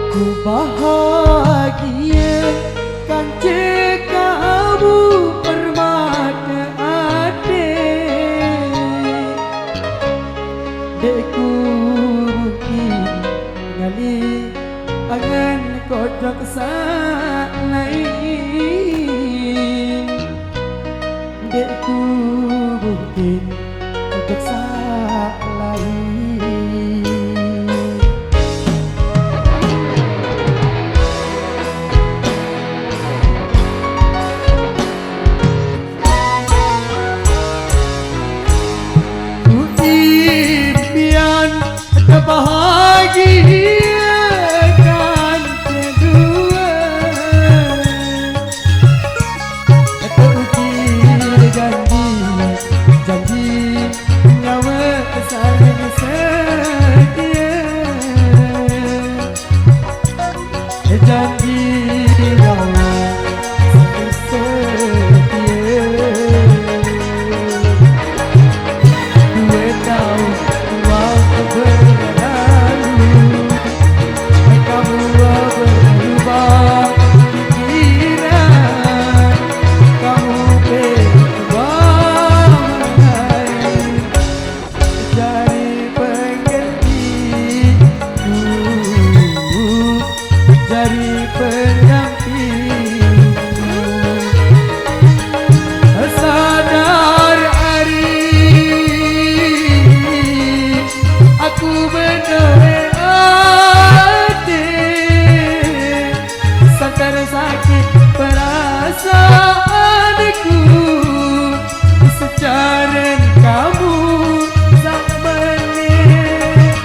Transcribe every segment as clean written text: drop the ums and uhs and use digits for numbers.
Ku bahagia kan kamu permata adik. Dekku mungkin ngali angan kocok sak lain. Dekku mungkin kocok sak lain. Bahagiakan kedua, terukir janji nyawa saling setia, janji nyawa saling setia. 2 tahun waktu berlalu, kamu berubah pikiran, kamu berubah jadi penggantiku, jadi pendampingku. Sadar hari aku benar hati, sadar sakit perasaanku, secara kamu sak menit,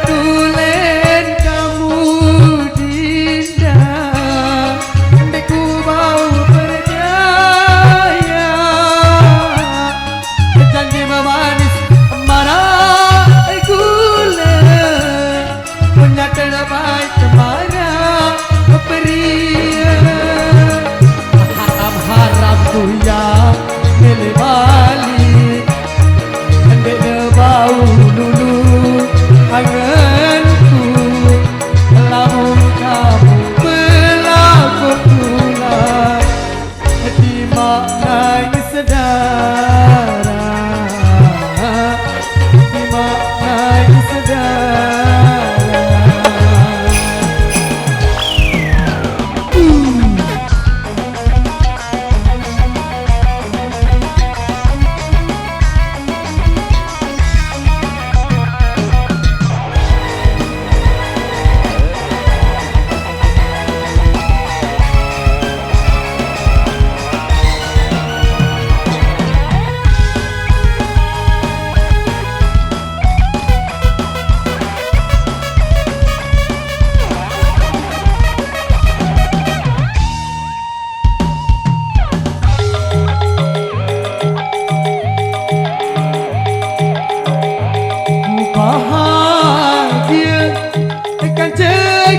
tulen kamu dinda, aku mau percaya, janji memanis marah gula, punya terbaik kemana pria. Harap-harapku yang milih balik, andai bau dulu anganku, lamun kamu berlaku pula di makna sedara, di makna sedara. Bahagia kan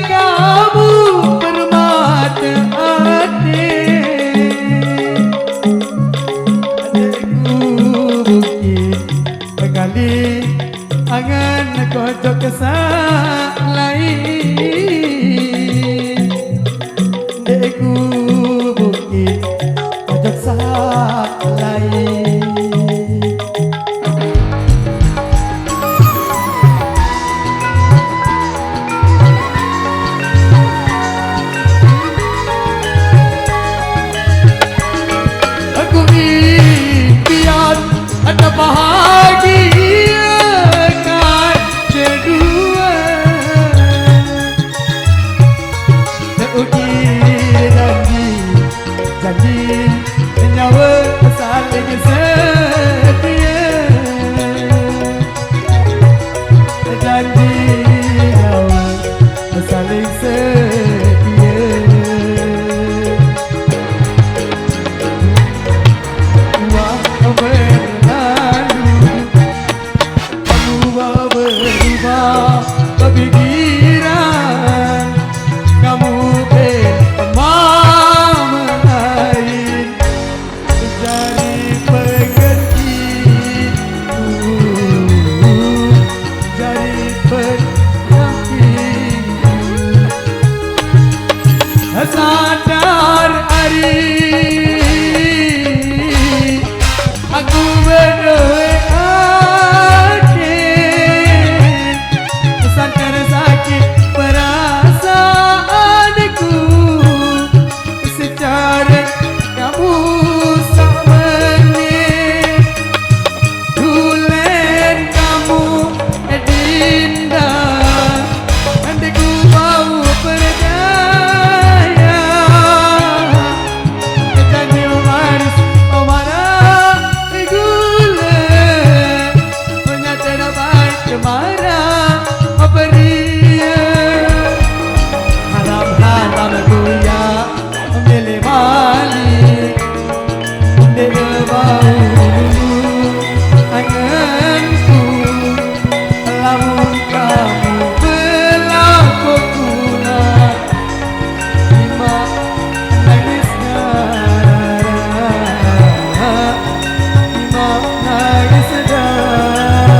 kamu permata adik. Adikku mungkin sekali angan kocok kesak lain. Adikku mungkin kocok sak lain. sadar hari aku berdoa sadar sakit perasaanku secara kamu sama nih tulen kamu Dinda andeku mau percaya janji manis marah gula punya terdapat kemarah beria haram goya mele mali dede bau anganku lamun kamu berlaku pula lima nangisnya lima nangis darah.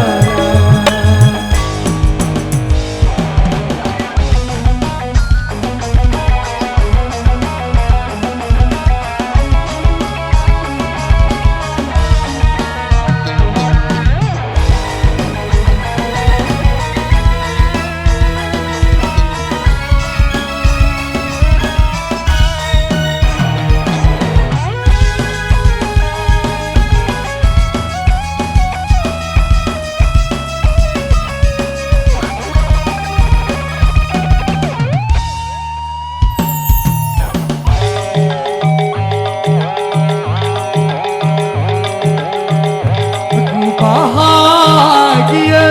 Bahagia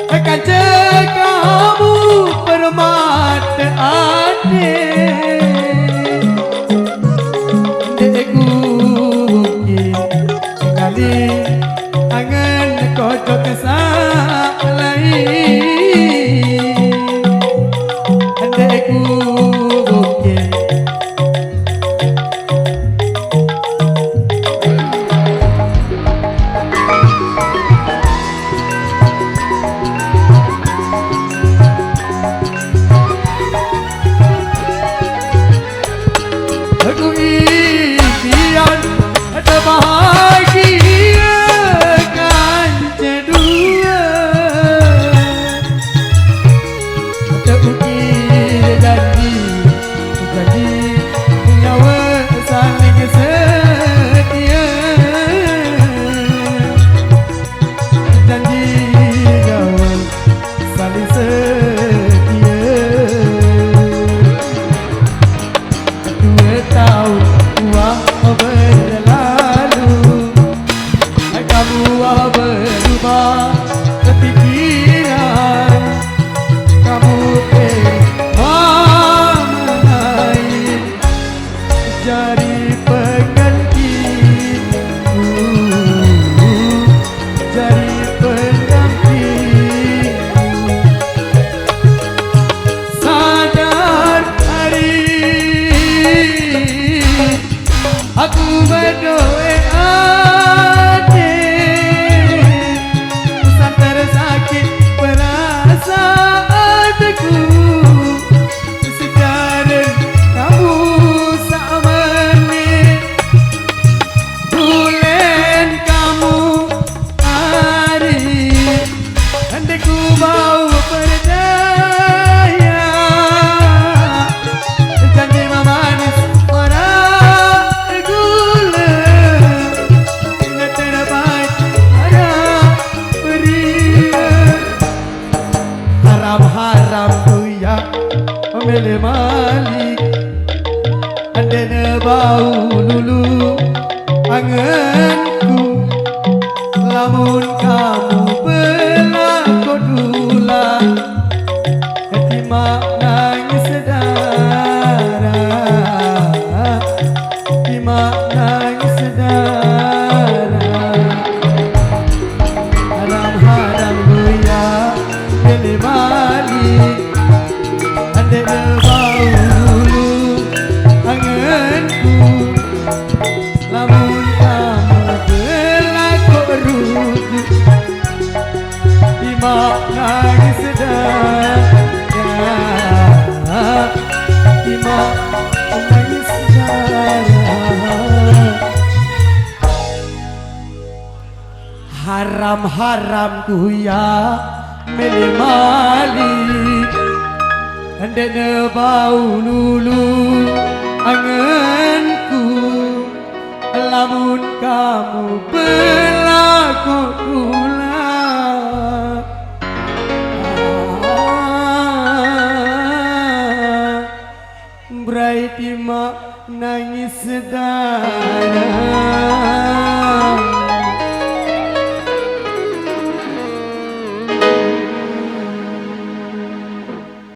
akan kamu permata adik deku mungkin sekali angan kocok kesalahin deku mungkin aku impian ada bahagia kan kedua ada ukir janji nyawa saling setia janji nyawa saling setia 2 tahun berlalu kamu berubah kepikiran kamu lain jadi penggantiku jadi penggantiku sadar hari aku berdoa sadar sakit perasaanku sekarang kamu sama nih tulen kamu hari andeku mau percaya janji manis marah gula ingat terdapat ada beria haram goya mele malik andena bau lulu anganku lamun kamu berlaku dula hati mak nangis darah hati mak nangis darah haram goya mele malik andena bau lulu anganku lamun kamu berlaku rujuk haram ku ya melimali ande ne bau lulu anganku lamun kamu berlaku ulang Brai tima nangis darah